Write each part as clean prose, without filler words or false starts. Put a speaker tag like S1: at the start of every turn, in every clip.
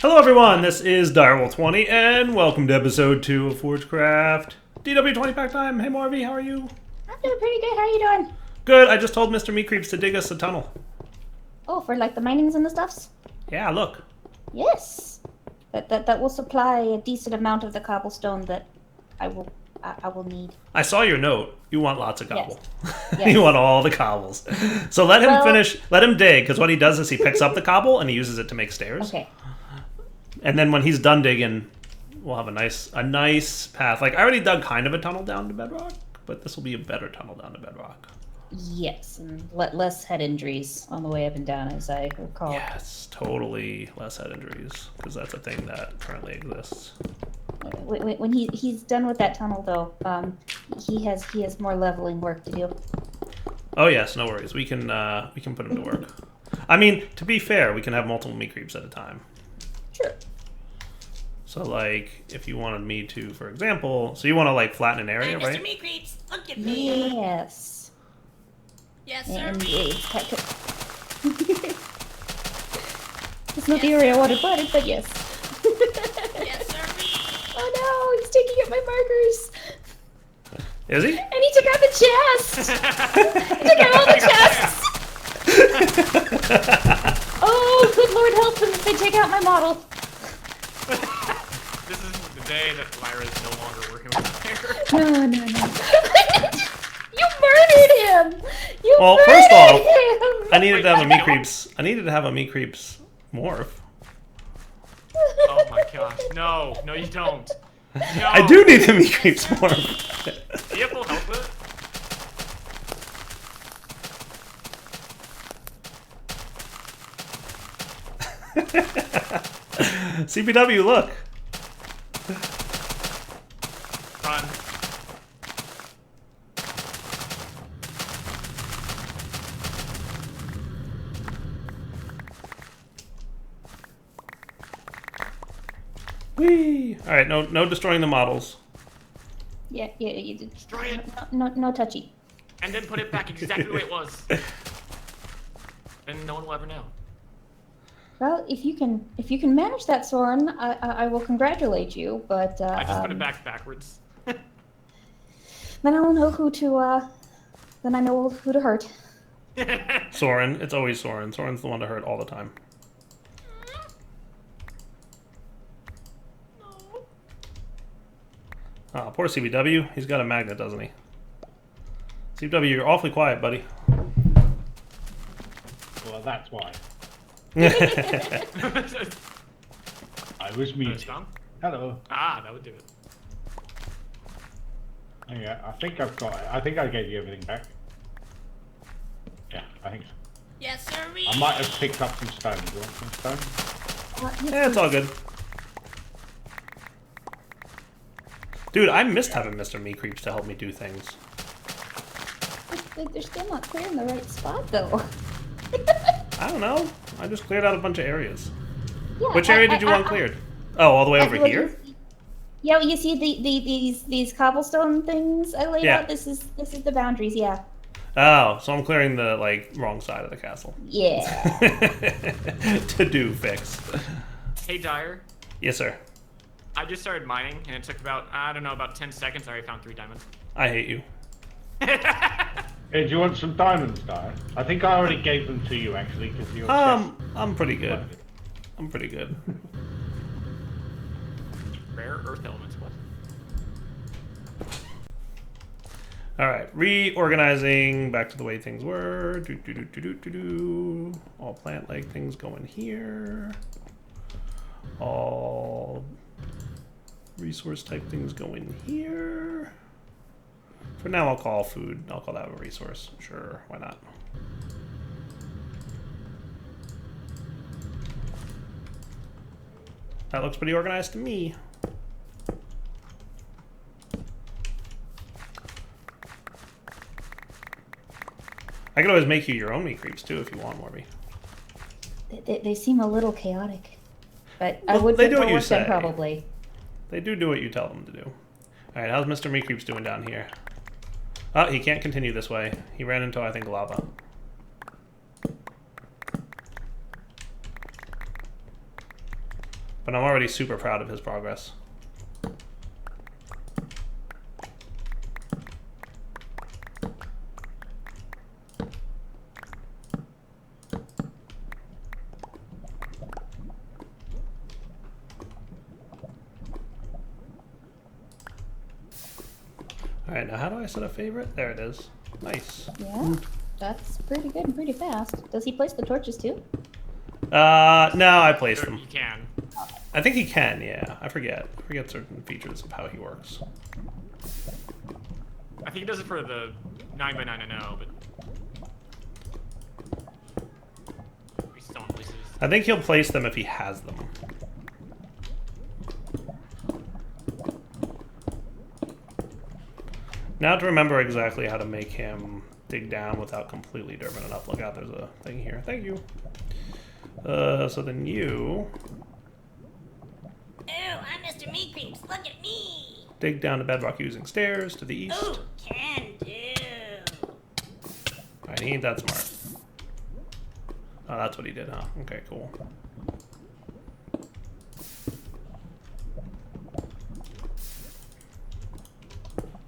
S1: Hello everyone, this is Direwolf20, and welcome to episode 2 of Forgecraft. DW20 pack time. Hey Marvy, how are you?
S2: I'm doing pretty good. How are you doing?
S1: Good, I just told Mr. Meatcreeps to dig us a tunnel.
S2: Oh, for like the minings and the stuffs?
S1: Yeah, look.
S2: Yes. That will supply a decent amount of the cobblestone that I will need.
S1: I saw your note. You want lots of cobble.
S2: Yes.
S1: You want all the cobbles. So let him finish, let him dig, because what he does is he picks up the cobble and he uses it to make stairs.
S2: Okay.
S1: And then when he's done digging, we'll have a nice path. Like, I already dug kind of a tunnel down to bedrock, but this will be a better tunnel down to bedrock.
S2: Yes, and less head injuries on the way up and down, as I recall.
S1: Yes, totally less head injuries, because that's a thing that currently exists.
S2: When he's done with that tunnel, though, he has more leveling work to do.
S1: Oh yes, no worries. We can put him to work. I mean, to be fair, we can have multiple meat creeps at a time.
S2: Sure.
S1: So, like, if you wanted me to, for example, so you want to like flatten an area,
S3: Mr.
S1: right?
S3: Meat Creeps, look at me.
S2: Yes.
S3: Yes, sir.
S2: And it's not the area I wanted, but yes.
S3: Yes, sir.
S2: Oh no, he's taking up my markers.
S1: Is he?
S2: And he took out the chest! He took out all the chests! Oh, good Lord, help him if they take out my model.
S4: This is the day that Lyra is no longer working with Fire.
S2: No. You murdered him! You
S1: Well,
S2: murdered
S1: first off,
S2: him!
S1: I needed to have a meat creeps. I needed to have a meat creeps morph.
S4: Oh my gosh. No, you don't. No.
S1: I do need a meat creeps morph.
S4: Do you have no help with it?
S1: CPW, look.
S4: Run.
S1: Whee! All right, no destroying the models.
S2: Yeah, you did.
S4: Destroy it.
S2: No touchy.
S4: And then put it back exactly the way it was. And no one will ever know.
S2: Well, if you can manage that, Soren, I will congratulate you. But
S4: I just put it back backwards.
S2: then I'll know who to hurt.
S1: Soren, it's always Soren. Soren's the one to hurt all the time. Oh, poor CBW. He's got a magnet, doesn't he? CBW, you're awfully quiet, buddy.
S5: Well, that's why.
S4: Is
S5: I was
S4: it
S5: muted.
S4: done?
S5: Hello.
S4: Ah, that would do it.
S5: Oh, yeah, I think I gave you everything back. Yeah, I think so.
S3: Yes, sir.
S5: I might have picked up some stone. Do you want some stone?
S1: Yeah, it's all good. Dude, I missed having Mr. Meat Creeps to help me do things.
S2: They're still not clear in the right spot, though.
S1: I don't know. I just cleared out a bunch of areas.
S2: Yeah,
S1: Which area did you want cleared? Oh, all the way over here?
S2: Yeah, you see these cobblestone things I laid out. This is the boundaries. Yeah.
S1: Oh, so I'm clearing the like wrong side of the castle.
S2: Yeah.
S1: To do fix.
S4: Hey, Dyer.
S1: Yes, sir.
S4: I just started mining, and it took about, I don't know, about 10 seconds. I already found 3 diamonds.
S1: I hate you.
S5: Hey, do you want some diamonds, Di? I think I already gave them to you, actually, because you're
S1: I'm pretty good. I'm pretty good.
S4: Rare earth elements, what?
S1: Alright, reorganizing back to the way things were. All plant-like things going here. All resource type things going here. For now, I'll call food. I'll call that a resource. Sure, why not? That looks pretty organized to me. I could always make you your own meat creeps too if you want, Morby.
S2: They seem a little chaotic, but I
S1: Well,
S2: would
S1: they do
S2: put
S1: what
S2: to
S1: you
S2: work them
S1: say.
S2: probably.
S1: They do what you tell them to do. Alright, how's Mr. Meat Creeps doing down here? Oh, he can't continue this way. He ran into, I think, lava. But I'm already super proud of his progress. Alright, now how do I set a favorite? There it is. Nice.
S2: Yeah, that's pretty good and pretty fast. Does he place the torches too?
S1: No, I placed them.
S4: You can.
S1: I think he can, yeah. I forget certain features of how he works.
S4: I think he does it for the 9x9 I know, but we still don't place it.
S1: I think he'll place them if he has them. Now to remember exactly how to make him dig down without completely dirbing it up. Look out, there's a thing here. Thank you. So then you...
S3: Ooh, I'm Mr. Meat Creeps. Look at me.
S1: dig down to bedrock using stairs to the east.
S3: Ooh, can do.
S1: Alright, he ain't that smart. Oh, that's what he did, huh? Okay, cool.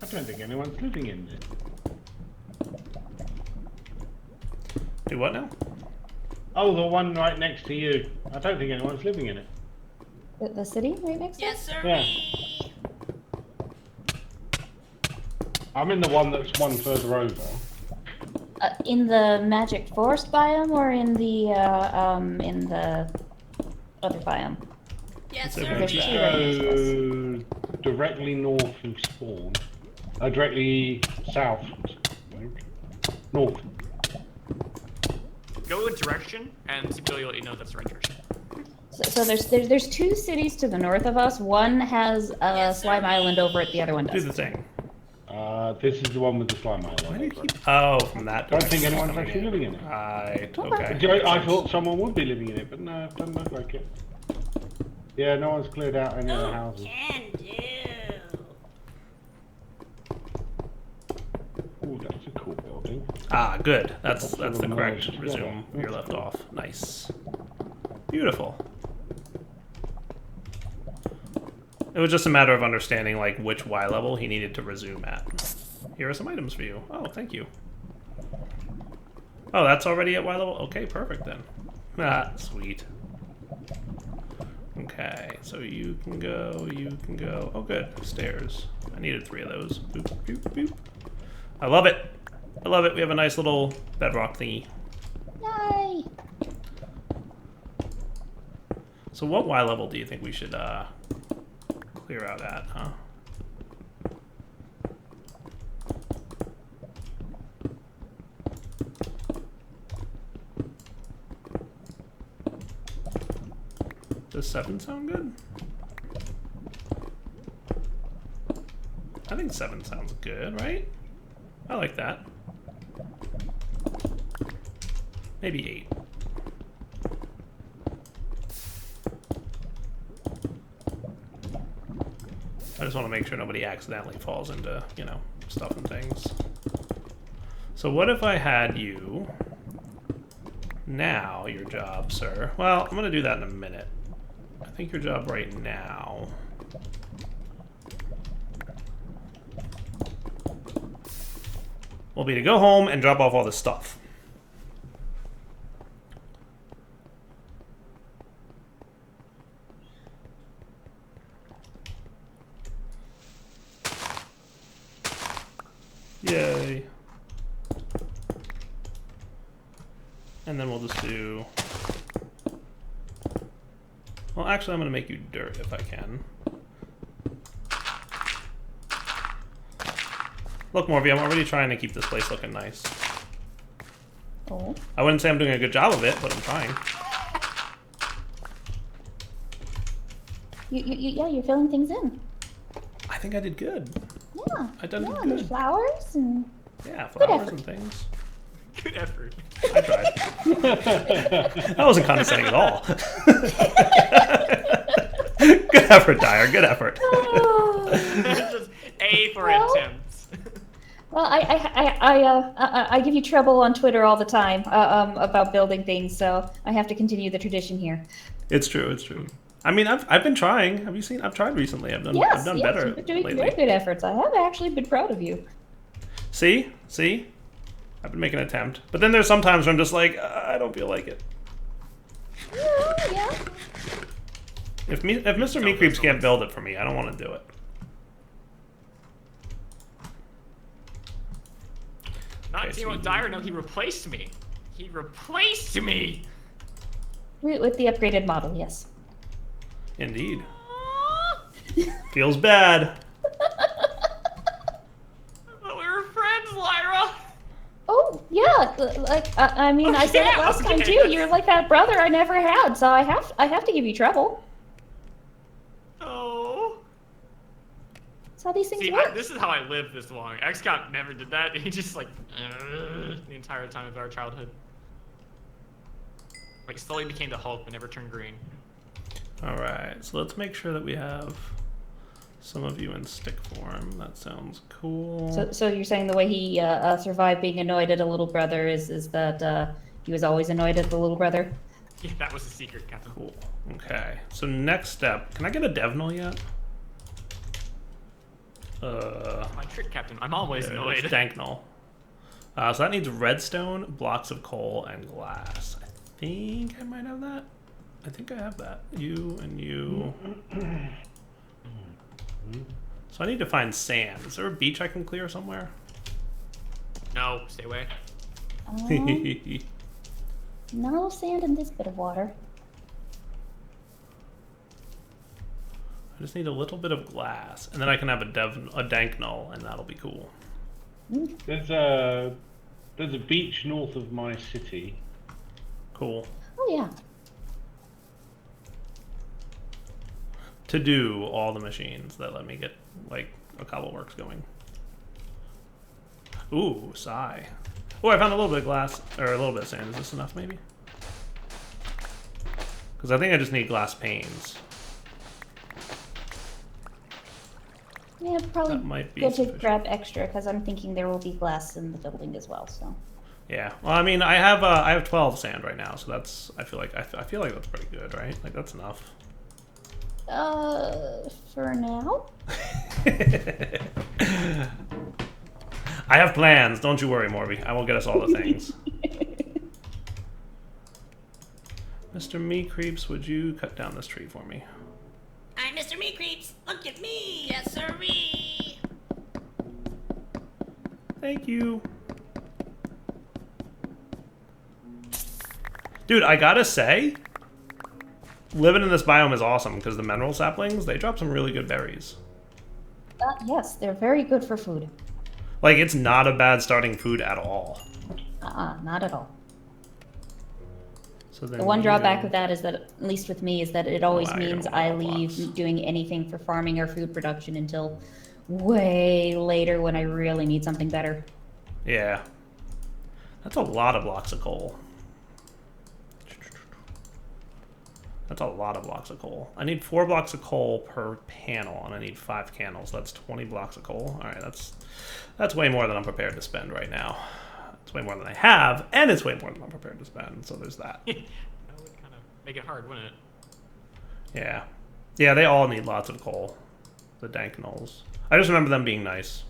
S5: I don't think anyone's living in it.
S1: Do what now?
S5: Oh, the one right next to you. I don't think anyone's living in it.
S2: The city right next to
S3: Yes,
S2: us?
S3: sir.
S5: Yeah. I'm in the one that's one further over.
S2: In the magic forest biome or in the other biome?
S3: Yes,
S1: It's
S3: sir.
S1: over
S2: here.
S5: Directly north of spawn. Directly south. North.
S4: Go a direction, and Sibyl will let you know that's the right direction.
S2: So there's two cities to the north of us. One has a
S3: Yes,
S2: slime
S3: sir.
S2: island over it. The other one
S1: Do
S2: does.
S1: the thing.
S5: This is the one with the slime
S1: Why do you
S5: island.
S1: keep... Oh, from that
S5: Don't think
S1: direction.
S5: anyone's actually living in it.
S1: Right,
S2: Okay.
S1: okay.
S5: I thought someone would be living in it, but no, it doesn't look like it. Yeah, no one's cleared out any of the
S3: Ooh,
S5: houses.
S3: can do.
S5: Ooh, that's a cool building.
S1: Ah, good. That's the
S5: sort of
S1: correct
S5: merged
S1: resume
S5: together.
S1: you're left off. Nice. Beautiful. It was just a matter of understanding like which Y level he needed to resume at. Here are some items for you. Oh, thank you. Oh, that's already at Y level? Okay, perfect then. Ah, sweet. Okay, so you can go, you can go. Oh, good. Stairs. I needed 3 of those. Boop, boop, boop. I love it. I love it. We have a nice little bedrock thingy.
S2: Yay!
S1: So what Y level do you think we should clear out at, huh? Does 7 sound good? I think 7 sounds good, right? I like that. Maybe 8. I just want to make sure nobody accidentally falls into, you know, stuff and things. So what if I had you... Now, your job, sir. Well, I'm going to do that in a minute. I think your job right now... will be to go home and drop off all this stuff. Yay. And then we'll just do... Well, actually, I'm going to make you dirt if I can. Look, Morvie, I'm already trying to keep this place looking nice.
S2: Oh.
S1: I wouldn't say I'm doing a good job of it, but I'm trying.
S2: Yeah, you're filling things in.
S1: I think I did good.
S2: Yeah.
S1: I done
S2: yeah,
S1: good.
S2: there's flowers and
S1: Yeah, flowers
S2: effort.
S1: and things.
S4: Good effort.
S1: I tried. That wasn't condescending at all. Good effort, Dyer. Good effort.
S4: Just A for
S2: Well.
S4: attempts.
S2: Well, I give you trouble on Twitter all the time about building things, so I have to continue the tradition here.
S1: It's true. It's true. I mean, I've been trying. Have you seen? I've tried recently. I've done better
S2: you've been doing
S1: lately.
S2: very good efforts. I have actually been proud of you.
S1: See? I've been making an attempt. But then there's sometimes where I'm just like, I don't feel like it.
S2: Yeah.
S1: If Mr. Meat Creeps can't build it for me, I don't want to do it.
S4: Not
S1: Okay,
S4: Timo
S1: so
S4: Dyer, no, he replaced me. He replaced me!
S2: With the upgraded model, yes.
S1: Indeed. Feels bad.
S4: I thought we were friends, Lyra!
S2: Oh, yeah. Like, I mean, I said it
S4: Yeah,
S2: last time
S4: okay,
S2: too.
S4: that's-
S2: You're like that brother I never had, so I have to give you trouble.
S4: Oh.
S2: That's how these things
S4: See,
S2: work.
S4: this is how I lived this long. XCOP never did that. He just like the entire time of our childhood. Like slowly became the Hulk, but never turned green.
S1: All right, so let's make sure that we have some of you in stick form. That sounds cool.
S2: So you're saying the way he survived being annoyed at a little brother is that he was always annoyed at the little brother?
S4: Yeah, that was the secret, Captain.
S1: Cool. Okay, so next step. Can I get a Devnal yet?
S4: My trick, Captain. I'm always
S1: It's
S4: annoyed.
S1: Danknal. So that needs redstone, blocks of coal, and glass. I think I might have that. I think I have that. You and you. So I need to find sand. Is there a beach I can clear somewhere?
S4: No, stay away.
S2: No sand in this bit of water.
S1: I just need a little bit of glass, and then I can have a Danknal, and that'll be cool.
S5: There's a beach north of my city.
S1: Cool.
S2: Oh yeah.
S1: To do all the machines that let me get, like, a cobbleworks going. Ooh, sigh. Oh, I found a little bit of glass, or a little bit of sand. Is this enough, maybe? Because I think I just need glass panes.
S2: Yeah, probably
S1: That might be
S2: good to
S1: sufficient.
S2: grab extra because I'm thinking there will be glass in the building as well. So.
S1: Yeah. Well, I mean, I have 12 sand right now, so that's I feel like that's pretty good, right? Like that's enough.
S2: For now.
S1: I have plans. Don't you worry, Morby. I will get us all the things. Mr. Me Creeps, would you cut down this tree for me?
S3: I'm Mr. Meat Creeps. Look at me. Yes, sirree.
S1: Thank you. Dude, I gotta say, living in this biome is awesome because the mineral saplings, they drop some really good berries.
S2: Yes, they're very good for food.
S1: Like, it's not a bad starting food at all.
S2: Not at all.
S1: So then
S2: The one drawback
S1: you-
S2: of that is that, at least with me, is that it always
S1: wow, you're
S2: means
S1: gonna
S2: I
S1: want all
S2: leave
S1: blocks.
S2: doing anything for farming or food production until way later when I really need something better.
S1: Yeah. That's a lot of blocks of coal. That's a lot of blocks of coal. I need 4 blocks of coal per panel, and I need 5 candles. That's 20 blocks of coal. All right, that's way more than I'm prepared to spend right now. It's way more than I have, and it's way more than I'm prepared to spend. So there's that.
S4: That would kind of make it hard, wouldn't it?
S1: Yeah, yeah, they all need lots of coal. The Danknals. I just remember them being nice.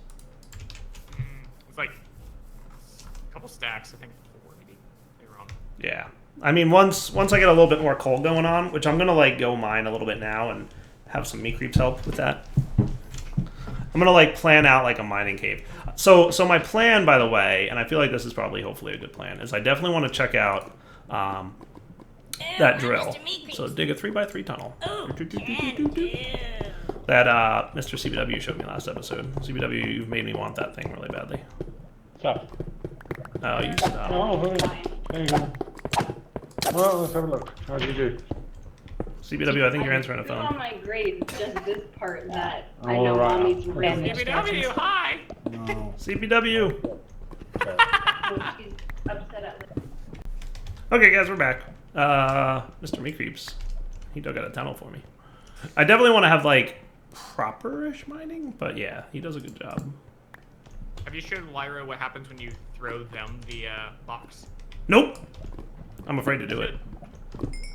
S4: It's like a couple stacks, I think 4 maybe. Maybe wrong.
S1: Yeah. I mean, once I get a little bit more coal going on, which I'm gonna like go mine a little bit now and have some meat creeps help with that. I'm gonna like plan out like a mining cave. So my plan, by the way, and I feel like this is probably hopefully a good plan, is I definitely want to check out that drill.
S3: Mr. Meat Creeps.
S1: So dig a 3x3 tunnel.
S3: Oh, can do.
S1: That Mr. CBW showed me last episode. CBW, you've made me want that thing really badly.
S5: Stuff.
S1: Oh, you stop.
S5: Oh, there you go. Well, let's have a look. How do you do?
S1: CBW, I think you're answering a
S6: On
S1: phone.
S6: my grade, it's just this part that I
S5: Oh,
S6: know
S5: right.
S6: Mom needs to
S2: Random
S6: read.
S2: distractions.
S4: CBW, hi!
S5: No.
S1: CBW.
S6: She's upset at me.
S1: Okay, guys, we're back. Mr. Meat Creeps, he dug out a tunnel for me. I definitely want to have like proper-ish mining, but yeah, he does a good job.
S4: Have you showed Lyra what happens when you throw them the box?
S1: Nope. I'm afraid to do it.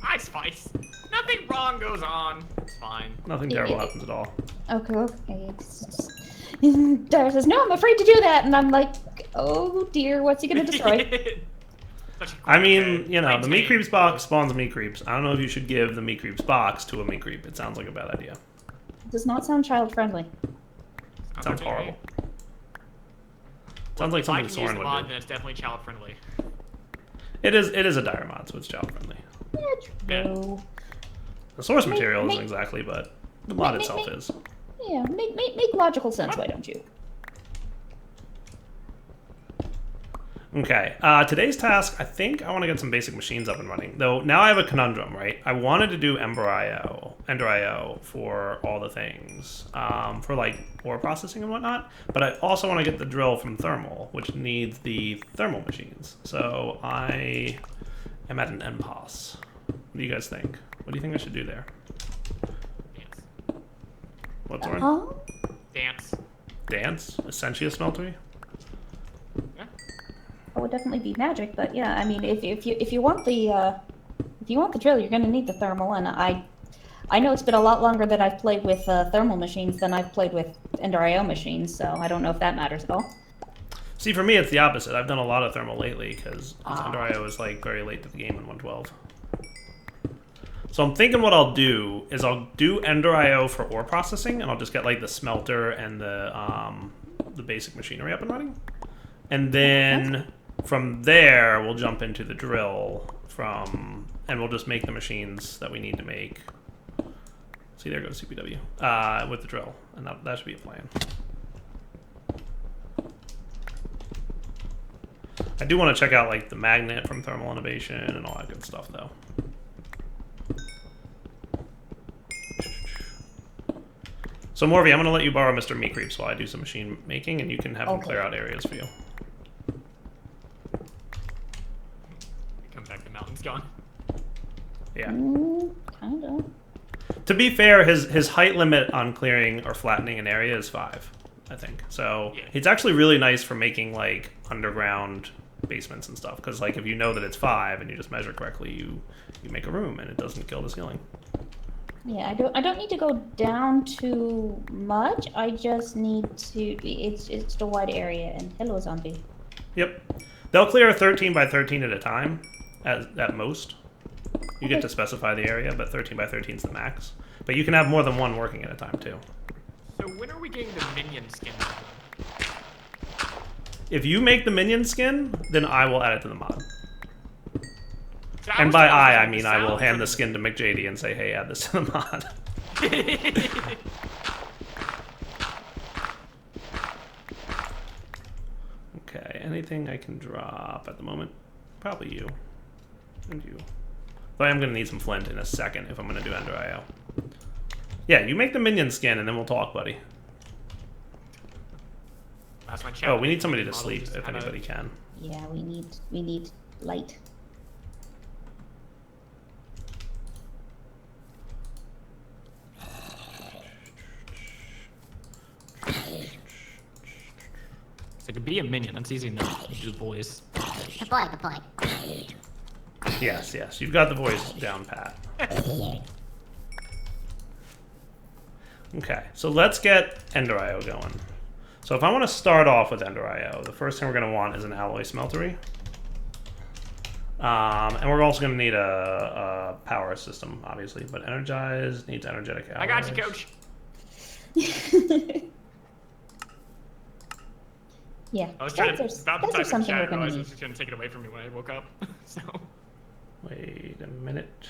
S4: Ice spice. Nothing wrong goes on. It's fine.
S1: Nothing terrible happens at all.
S2: Okay, okay. Dara says, no, I'm afraid to do that. And I'm like, oh dear, what's he going to destroy?
S4: Such a
S1: I
S4: cool
S1: mean,
S4: kid.
S1: you know, the meat
S4: Maintain.
S1: creeps box spawns meat creeps. I don't know if you should give the meat creeps box to a meat creep. It sounds like a bad idea.
S2: Does not sound child friendly.
S1: It sounds horrible. Sounds like
S4: If I
S1: something
S4: can use
S1: Soren
S4: the
S1: would
S4: mod,
S1: do.
S4: then it's definitely child friendly.
S1: It is a dire mod, so it's child friendly.
S2: Yeah, true.
S1: The source material isn't
S2: make-
S1: exactly, but the mod
S2: make-
S1: itself
S2: make-
S1: is.
S2: Yeah, make logical sense, why don't you?
S1: Okay, today's task, I think I want to get some basic machines up and running. Though, now I have a conundrum, right? I wanted to do EnderIO for all the things, for like ore processing and whatnot, but I also want to get the drill from thermal, which needs the thermal machines. So I am at an impasse. What do you guys think? What do you think I should do there?
S4: Dance.
S1: What's Soren?
S2: Huh?
S4: Dance.
S1: Dance? Essentia smeltery?
S4: Yeah.
S2: That would definitely be magic, but yeah, I mean, if you want the drill, you're gonna need the thermal, and I know it's been a lot longer that I've played with thermal machines than I've played with EnderIO machines, so I don't know if that matters at all.
S1: See, for me, it's the opposite. I've done a lot of thermal lately because EnderIO is like very late to the game in 112. So I'm thinking what I'll do is I'll do EnderIO for ore processing, and I'll just get like the smelter and the basic machinery up and running, and then from there we'll jump into the drill and we'll just make the machines that we need to make. See, there goes CPW with the drill, and that should be a plan. I do want to check out like the magnet from Thermal Innovation and all that good stuff, though. So Morvy, I'm going to let you borrow Mr. Meat Creeps while I do some machine making, and you can have him
S2: Okay.
S1: clear out areas for you.
S4: Come back, the mountain's gone.
S1: Yeah.
S2: Kinda.
S1: To be fair, his height limit on clearing or flattening an area is 5, I think. So
S4: Yeah.
S1: it's actually really nice for making like underground basements and stuff, because like if you know that it's 5 and you just measure correctly, you make a room and it doesn't kill the ceiling.
S2: Yeah, I don't need to go down too much. I just need to. It's a wide area, and hello, zombie.
S1: Yep. They'll clear 13 by 13 at a time, at most. You get to specify the area, but 13 by 13 is the max. But you can have more than one working at a time, too.
S4: So when are we getting the minion skin?
S1: If you make the minion skin, then I will add it to the mod.
S4: So
S1: And
S4: was
S1: by
S4: told
S1: I
S4: that
S1: mean
S4: the
S1: I will
S4: sound
S1: hand
S4: for
S1: the skin to McJady and say, hey, add this to the mod. Okay, anything I can drop at the moment? Probably you. And you. Though I am going to need some flint in a second if I'm going to do EnderIO. Yeah, you make the minion skin and then we'll talk, buddy.
S4: That's my
S1: Oh, we need somebody to
S4: model
S1: sleep
S4: just
S1: if
S4: kinda-
S1: anybody can.
S2: Yeah, we need light.
S4: So to be a minion, that's easy enough. You do the voice.
S3: Good boy, good boy.
S1: Yes, yes, you've got the voice down pat. Okay, so let's get EnderIO going. So if I want to start off with EnderIO, the first thing we're going to want is an alloy smeltery. And we're also going to need a power system, obviously. But Energize needs energetic alloys.
S4: I got you, coach.
S2: Yeah,
S4: I was trying to
S2: those
S4: about to
S2: are
S4: type in
S2: something
S4: chat.
S2: we're
S4: I
S2: gonna
S4: realized it
S2: need.
S4: was just gonna take it away from me when I woke up. So
S1: Wait a minute.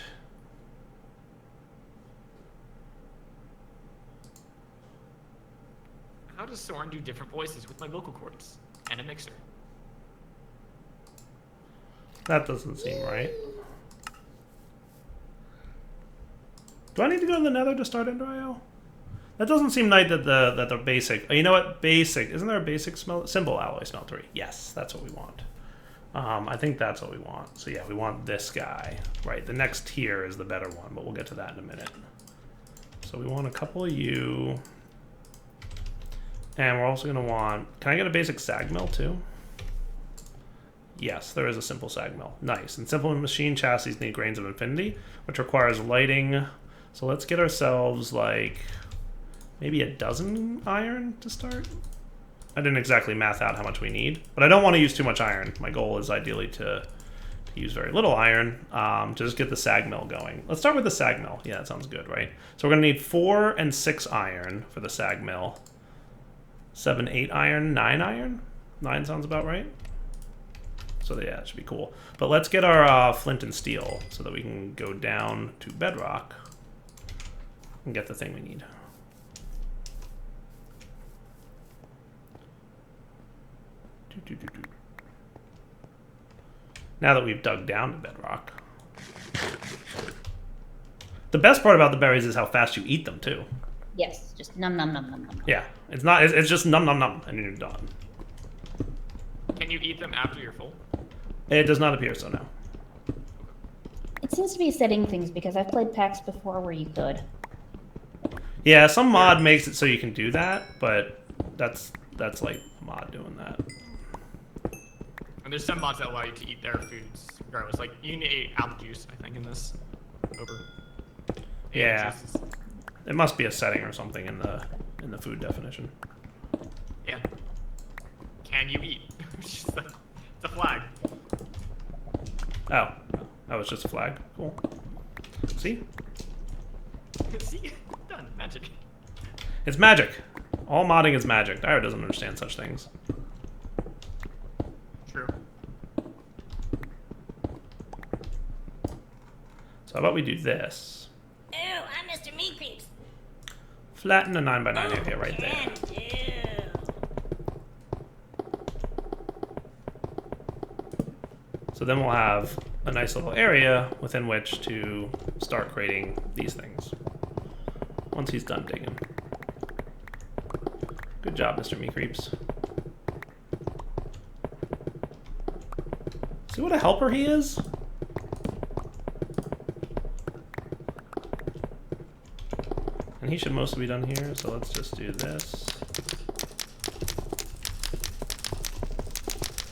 S4: how does Soren do different voices with my vocal cords and a mixer?
S1: That doesn't seem right. Do I need to go to the Nether to start EnderIO? That doesn't seem right that the basic. Oh, you know what? Basic. Isn't there a basic symbol alloy smeltery? Yes, that's what we want. I think that's what we want. So yeah, we want this guy. Right. The next tier is the better one, but we'll get to that in a minute. So we want a couple of you. And we're also going to want... Can I get a basic sag mill too? Yes, there is a simple sag mill. Nice. And simple machine chassis need grains of infinity, which requires lighting. So let's get ourselves like maybe a dozen iron to start. I didn't exactly math out how much we need, but I don't want to use too much iron. My goal is ideally to use very little iron to just get the sag mill going. Let's start with the sag mill. Yeah, that sounds good, right? So we're going to need 4 and 6 iron for the sag mill. 7, 8 iron, 9 iron? 9 sounds about right. So yeah, it should be cool. But let's get our flint and steel so that we can go down to bedrock and get the thing we need. Now that we've dug down to bedrock. The best part about the berries is how fast you eat them too.
S2: Yes, just num num num num num.
S1: Yeah, it's not. It's just num num num, and you're done.
S4: Can you eat them after you're full?
S1: It does not appear so now.
S2: It seems to be setting things because I've played packs before where you could.
S1: Yeah, some mod makes it so you can do that, but that's like a mod doing that.
S4: And there's some mods that allow you to eat their foods regardless. Like you can eat apple juice, I think, in this over.
S1: Yeah,
S4: juices.
S1: it must be a setting or something in the food definition.
S4: Yeah. Can you eat? It's a flag.
S1: Oh, that was just a flag. Cool. See?
S4: See? Done. Magic.
S1: It's magic. All modding is magic. Dyra doesn't understand such things.
S4: True.
S1: So how about we do this?
S3: Ooh, I'm Mr. Meat Creeps.
S1: Flatten a 9x9 area right there.
S3: Can do.
S1: So then we'll have a nice little area within which to start creating these things. Once he's done digging. Good job, Mr. Meat Creeps. See what a helper he is? And he should mostly be done here, so let's just do this.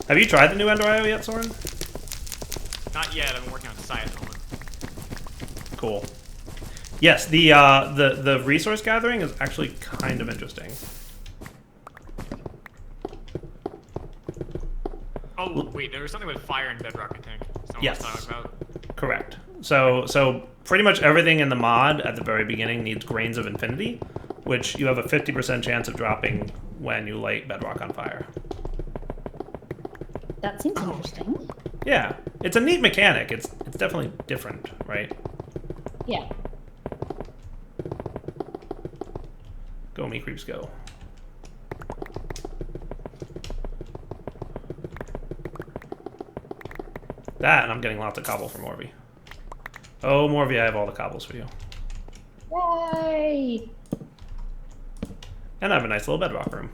S1: Have you tried the new EnderIO yet, Soren?
S4: Not yet. I've been working on site at the moment.
S1: Cool. Yes, the resource gathering is actually kind of interesting.
S4: Oh wait, there was something with fire and bedrock. I think. Someone
S1: Yes.
S4: was talking about.
S1: Correct. So pretty much everything in the mod at the very beginning needs grains of infinity, which you have a 50% chance of dropping when you light bedrock on fire.
S2: That seems interesting.
S1: Yeah, it's a neat mechanic. It's definitely different, right?
S2: Yeah.
S1: Go, me creeps, go. That, and I'm getting lots of cobble from Morvy. Oh, Morvy, I have all the cobbles for you.
S2: Yay!
S1: And I have a nice little bedrock room.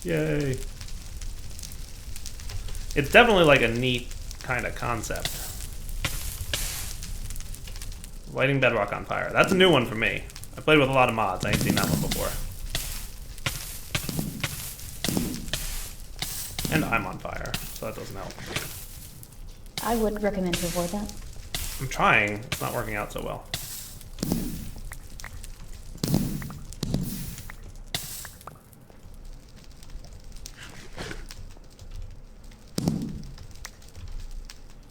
S1: Yay. It's definitely like a neat kind of concept. Lighting bedrock on fire. That's a new one for me. I played with a lot of mods. I ain't seen that one before. And I'm on fire, so that doesn't help.
S2: I would recommend to avoid that.
S1: I'm trying. It's not working out so well.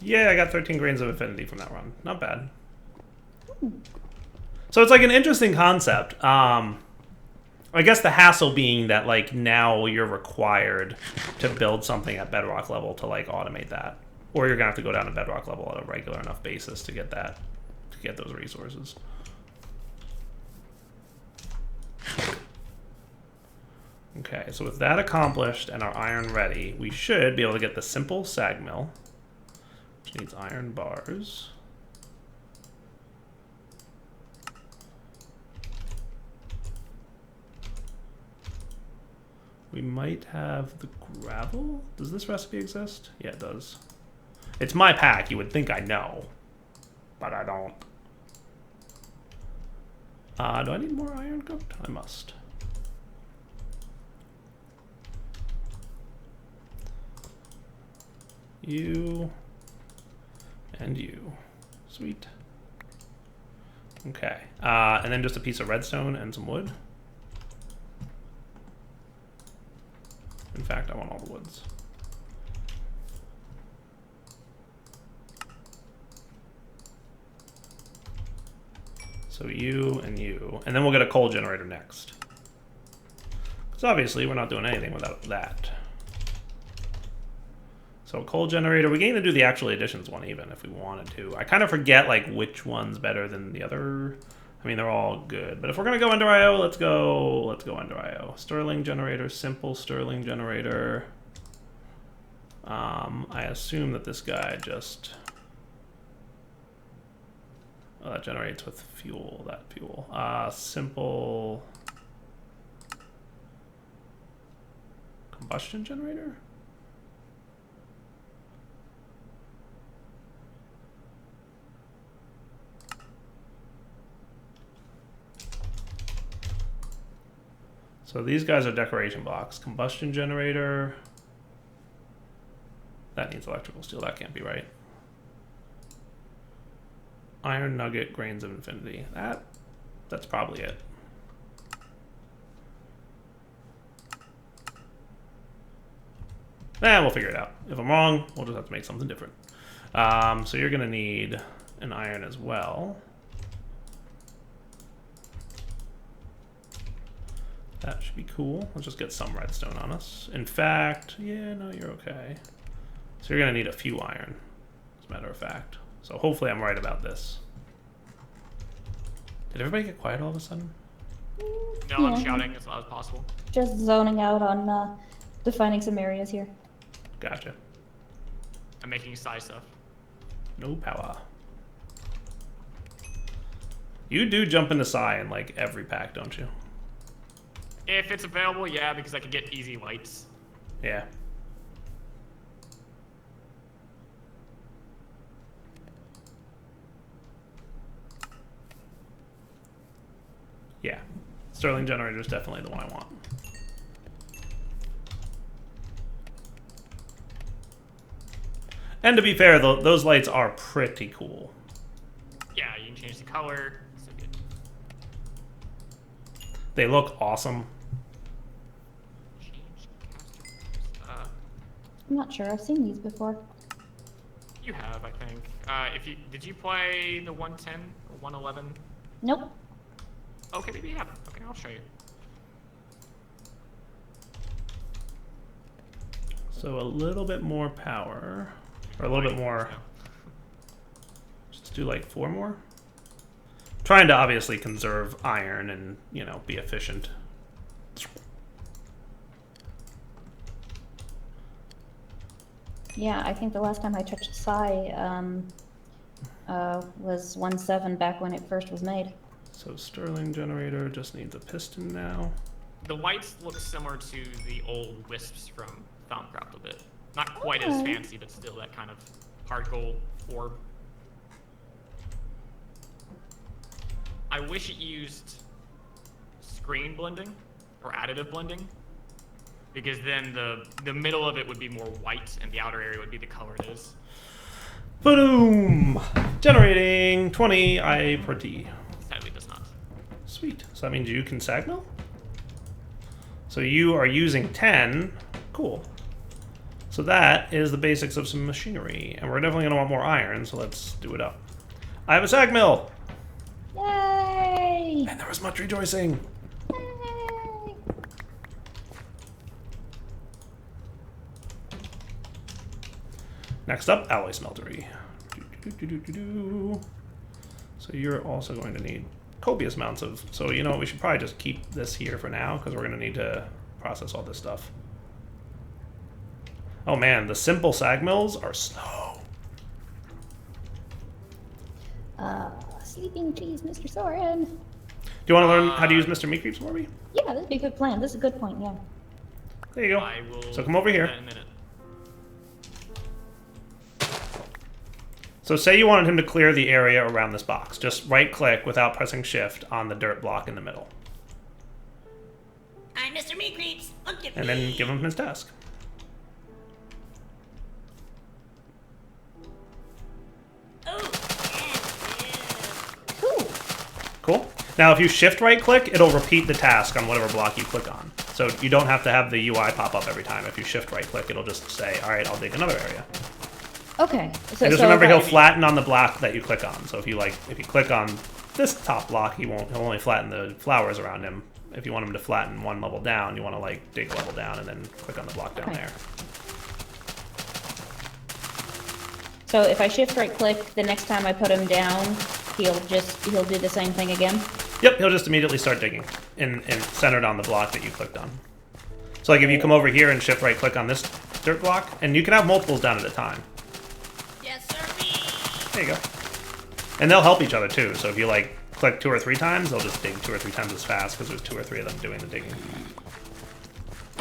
S1: Yeah, I got 13 grains of affinity from that run. Not bad. So it's like an interesting concept. I guess the hassle being that like now you're required to build something at bedrock level to like automate that, or you're gonna have to go down to bedrock level at a regular enough basis to get that, to get those resources. Okay, so with that accomplished and our iron ready, we should be able to get the simple sag mill, which needs iron bars. We might have the gravel. Does this recipe exist? Yeah, it does. It's my pack. You would think I know, but I don't. Do I need more iron cooked? I must. You and you. Sweet. Okay. And then just a piece of redstone and some wood. In fact, I want all the woods. So you and you. And then we'll get a coal generator next. Because obviously we're not doing anything without that. So coal generator, we can even do the actual additions one even if we wanted to. I kind of forget like which one's better than the other. I mean, they're all good. But if we're going to go EnderIO, let's go EnderIO. Stirling generator, simple Stirling generator. I assume that this guy just... Oh, that generates with fuel, that fuel. Simple... Combustion generator? So these guys are decoration blocks. Combustion generator. That needs electrical steel. That can't be right. Iron nugget, grains of infinity. That's probably it. We'll figure it out. If I'm wrong, we'll just have to make something different. So you're gonna need an iron as well. That should be cool. Let's just get some redstone on us. In fact, yeah, no, you're okay. So you're gonna need a few iron, as a matter of fact. So hopefully I'm right about this. Did everybody get quiet all of a sudden?
S4: No, I'm shouting as loud as possible.
S2: Just zoning out on defining some areas here.
S1: Gotcha.
S4: I'm making side stuff.
S1: No power. You do jump into Psy in like every pack, don't you?
S4: If it's available, yeah, because I can get easy lights.
S1: Yeah. Yeah. Stirling generator is definitely the one I want. And to be fair, those lights are pretty cool.
S4: Yeah, you can change the color. So good.
S1: They look awesome.
S4: Change caster.
S2: I'm not sure. I've seen these before.
S4: You have, I think. Did you play the 110 or 111?
S2: Nope.
S4: Okay, maybe you haven't. Okay, I'll show you.
S1: So a little bit more power, or a little bit more. Just do like 4 more. Trying to obviously conserve iron and, you know, be efficient.
S2: Yeah, I think the last time I touched Psy was 1.7 back when it first was made.
S1: So Stirling generator just needs a piston now.
S4: The lights look similar to the old wisps from Forgecraft a bit. Not quite as fancy, but still that kind of hard gold orb. I wish it used screen blending or additive blending, because then the middle of it would be more white and the outer area would be the color it is.
S1: Boom! Generating 20 I per T.
S4: Sadly, it does not.
S1: Sweet. So that means you can sag mill? So you are using 10. Cool. So that is the basics of some machinery. And we're definitely going to want more iron, so let's do it up. I have a sag mill!
S2: Yay!
S1: And there was much rejoicing.
S2: Yay!
S1: Next up, alloy smeltery. So you're also going to need copious amounts of... So you know what, we should probably just keep this here for now, because we're going to need to process all this stuff. Oh man, the simple sag mills are slow.
S2: Sleeping cheese, Mr. Soren.
S1: Do you want to learn how to use Mr. Meat Creeps for me?
S2: Yeah, that'd be a good plan. This is a good point, yeah.
S1: There you go.
S4: I will
S1: So come over here.
S4: do that in a minute.
S1: So say you wanted him to clear the area around this box. Just right-click without pressing shift on the dirt block in the middle.
S3: I'm Mr. Meat Creeps. Look at
S1: And
S3: me.
S1: then give him his task.
S3: Oh,
S2: Cool.
S1: Cool. Now, if you shift right-click, it'll repeat the task on whatever block you click on. So you don't have to have the UI pop up every time. If you shift right-click, it'll just say, all right, I'll dig another area.
S2: Okay. So,
S1: And just
S2: so
S1: remember,
S2: if I-
S1: he'll flatten on the block that you click on. So if you click on this top block, he'll only flatten the flowers around him. If you want him to flatten one level down, you want to like dig level down and then click on the block down
S2: Okay.
S1: there.
S2: So if I shift right click, the next time I put him down, he'll do the same thing again?
S1: Yep, he'll just immediately start digging and centered on the block that you clicked on. So like if you come over here and shift right click on this dirt block, and you can have multiples down at a time.
S3: yes, sir.
S1: There you go. And they'll help each other too. So if you like click 2 or 3 times, they'll just dig 2 or 3 times as fast because there's 2 or 3 of them doing the digging.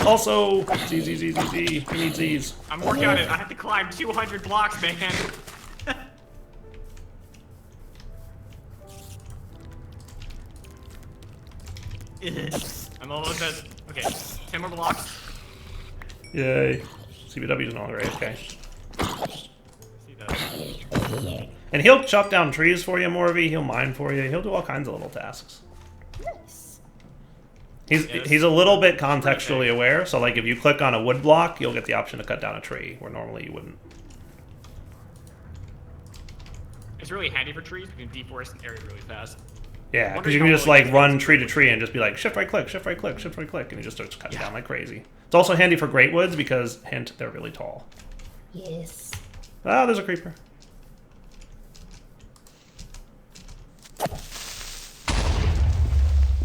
S1: Also, Z. We need Z's.
S4: I'm working on it. I have to climb 200 blocks, man. I'm almost at. Okay, 10 more blocks.
S1: Yay. CBW's no longer AFK.
S4: See that?
S1: And he'll chop down trees for you, Morvy. He'll mine for you. He'll do all kinds of little tasks.
S2: Nice.
S1: He's a little bit contextually aware. So like if you click on a wood block, you'll get the option to cut down a tree, where normally you wouldn't.
S4: It's really handy for trees. You can deforest an area really fast.
S1: Yeah, because
S4: Wondering
S1: you can
S4: how
S1: just
S4: well
S1: like
S4: it
S1: run
S4: fits
S1: tree to
S4: with
S1: tree and just be like shift right click, shift right click, shift right click, and he just starts cutting down like crazy. It's also handy for great woods because hint they're really tall.
S2: Yes.
S1: Ah, there's a creeper.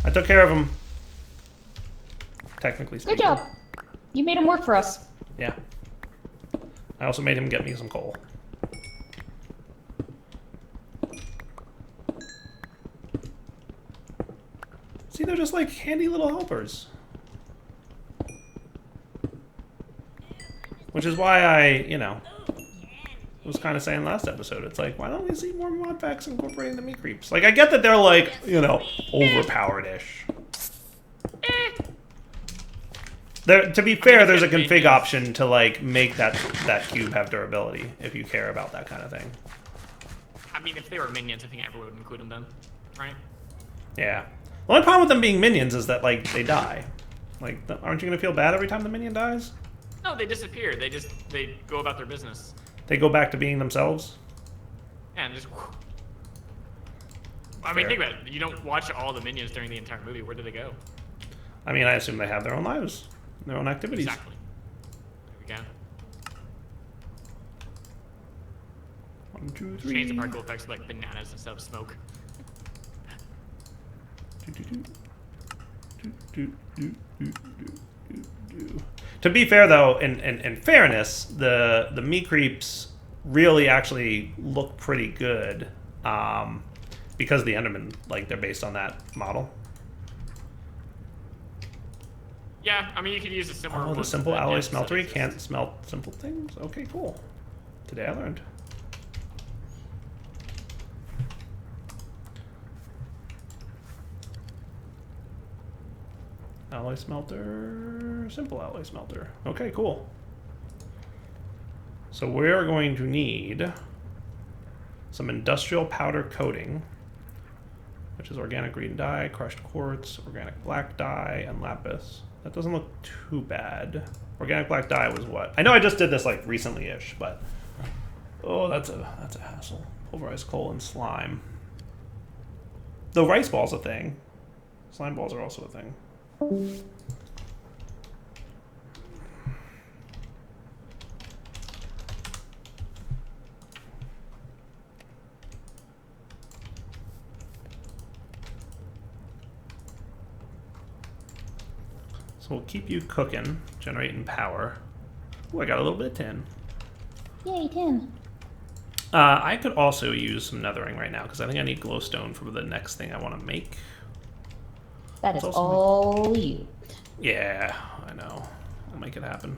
S1: I took care of him. Technically speaking.
S2: Good job. You made him work for us.
S1: Yeah. I also made him get me some coal. See, they're just like handy little helpers. Which is why I, was kind of saying last episode, it's like, why don't we see more mod packs incorporating the meat creeps? Like, I get that they're like, overpowered-ish. To be fair, there's a config option to like make that cube have durability if you care about that kind of thing.
S4: I mean, if they were minions, I think everyone would include them then, right?
S1: Yeah. The only problem with them being minions is that like they die. Like, aren't you gonna feel bad every time the minion dies?
S4: No, they disappear. They go about their business.
S1: They go back to being themselves.
S4: Yeah, and just. I mean,
S1: Fair.
S4: think about it. You don't watch all the minions during the entire movie. Where do they go?
S1: I mean, I assume they have their own lives, their own activities.
S4: Exactly. There we go.
S1: 1, 2, 3.
S4: Change the particle effects like bananas instead of smoke.
S1: To be fair, though, in fairness, the meat creeps really actually look pretty good because the Endermen, like, they're based on that model.
S4: Yeah, I mean, you could use a similar.
S1: Oh, the
S4: ones
S1: simple
S4: that-
S1: alloy
S4: yeah,
S1: smeltery
S4: that
S1: can't
S4: exists.
S1: smelt simple things? Okay, cool. Today I learned. Alloy smelter, simple alloy smelter. Okay, cool. So we're going to need some industrial powder coating, which is organic green dye, crushed quartz, organic black dye, and lapis. That doesn't look too bad. Organic black dye was what? I know I just did this like recently-ish, but oh, that's a hassle. Pulverized coal and slime. The rice ball's a thing. Slime balls are also a thing. So we'll keep you cooking, generating power. Ooh, I got a little bit of tin.
S2: Yay, 10.
S1: I could also use some nethering right now because I think I need glowstone for the next thing I want to make.
S2: That is
S1: It's also
S2: all you.
S1: Yeah, I know. I'll make it happen.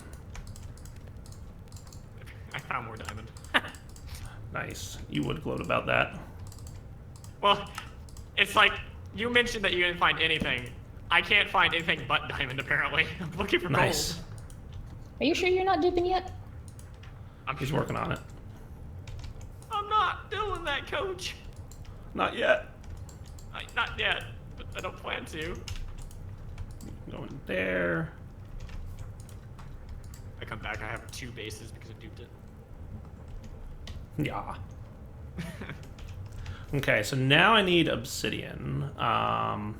S4: I found more diamond.
S1: Nice. You would gloat about that.
S4: Well, it's like, you mentioned that you didn't find anything. I can't find anything but diamond, apparently. I'm looking for
S1: Nice.
S4: gold.
S2: Are you sure you're not duping yet?
S1: He's working on it.
S4: I'm not doing that, coach.
S1: Not yet.
S4: Not yet, but I don't plan to.
S1: Going there.
S4: I come back, I have 2 bases because I duped it.
S1: Yeah. Okay, so now I need obsidian. I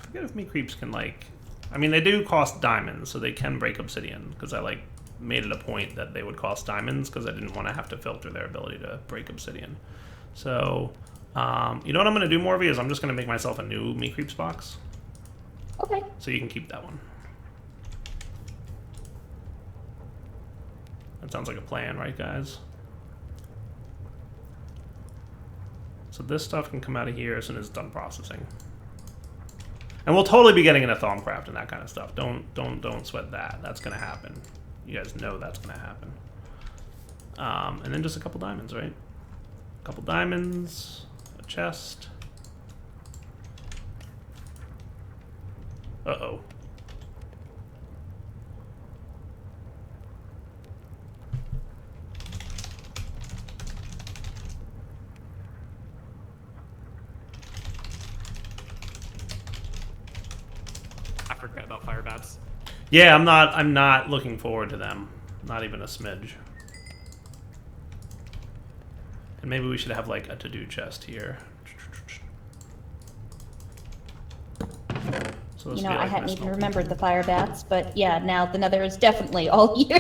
S1: forget if meat creeps can, like... I mean, they do cost diamonds, so they can break obsidian, because I, like, made it a point that they would cost diamonds, because I didn't want to have to filter their ability to break obsidian. So, you know what I'm going to do, Morby, is I'm just going to make myself a new meat creeps box.
S2: Okay.
S1: So you can keep that one. That sounds like a plan, right, guys? So this stuff can come out of here as soon as it's done processing. And we'll totally be getting into Thaumcraft and that kind of stuff. Don't sweat that. That's gonna happen. You guys know that's gonna happen. And then just a couple diamonds, right? A couple diamonds, a chest. Uh-oh.
S4: I forgot about fire bats.
S1: Yeah, I'm not looking forward to them. Not even a smidge. And maybe we should have like a to-do chest here. So
S2: You know, I hadn't even remembered the fire bats, but yeah, now the nether is definitely all you.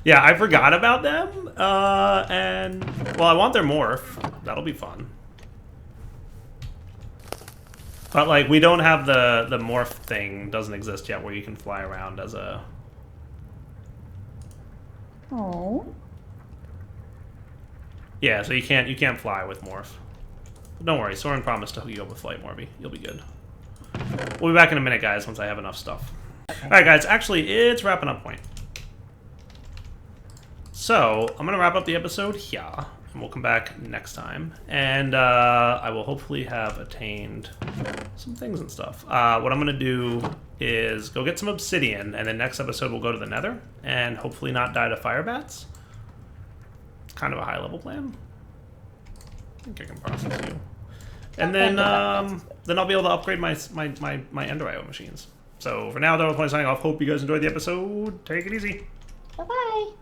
S1: Yeah, I forgot about them. And well, I want their morph. That'll be fun. But like, we don't have the morph thing. Doesn't exist yet, where you can fly around as a.
S2: Oh.
S1: Yeah, so you can't fly with morph. But don't worry, Soren promised to hook you up with flight, Morby. You'll be good. We'll be back in a minute, guys, once I have enough stuff.
S2: Okay.
S1: Alright, guys, actually, it's wrapping up point. So, I'm going to wrap up the episode here, and we'll come back next time. And I will hopefully have attained some things and stuff. What I'm going to do is go get some obsidian, and then next episode we'll go to the nether, and hopefully not die to fire bats. It's kind of a high-level plan. I think I can process you. And then I'll be able to upgrade my EnderIO machines. So for now, though, I'm signing off. Hope you guys enjoyed the episode. Take it easy.
S2: Bye-bye.